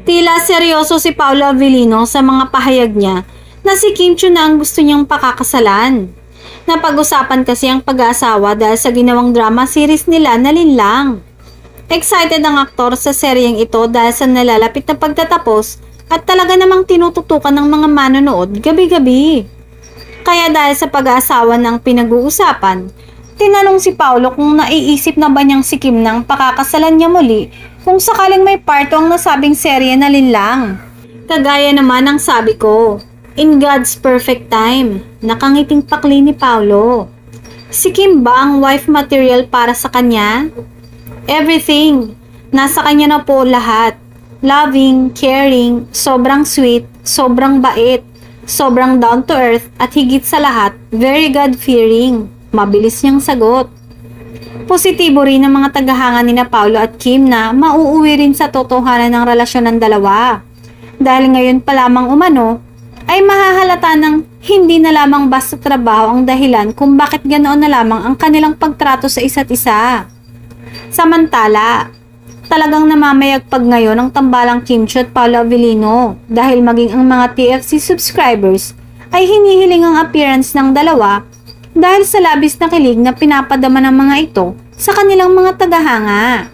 Tila seryoso si Paolo Avellino sa mga pahayag niya na si Kim Chiu na ang gusto niyang pakakasalan. Napag-usapan kasi ang pag-aasawa dahil sa ginawang drama series nila na Linlang. Excited ang aktor sa seryeng ito dahil sa nalalapit na pagtatapos at talaga namang tinututukan ng mga manonood gabi-gabi. Kaya dahil sa pag-aasawa ng pinag-uusapan, tinanong si Paolo kung naiisip na ba niyang si Kim nang pakakasalan niya muli kung sakaling may parto ang nasabing serye na Linlang. Kagaya naman ang sabi ko, in God's perfect time, nakangiting pakli ni Paolo. Si Kim ba ang wife material para sa kanya? Everything. Nasa kanya na po lahat. Loving, caring, sobrang sweet, sobrang bait, sobrang down to earth at higit sa lahat, very God-fearing. Mabilis niyang sagot. Positibo rin ang mga tagahanga ni na Paolo at Kim na mauuwi rin sa totohanan ng relasyon ng dalawa. Dahil ngayon pa lamang umano, ay mahahalata ng hindi na lamang basta trabaho ang dahilan kung bakit ganoon na lamang ang kanilang pagtrato sa isa't isa. Samantala, talagang namamayagpag ngayon ang tambalang Kim Chiu at Paolo Avellino dahil maging ang mga TFC subscribers ay hinihiling ang appearance ng dalawa dahil sa labis na kilig na pinapadama ng mga ito sa kanilang mga tagahanga.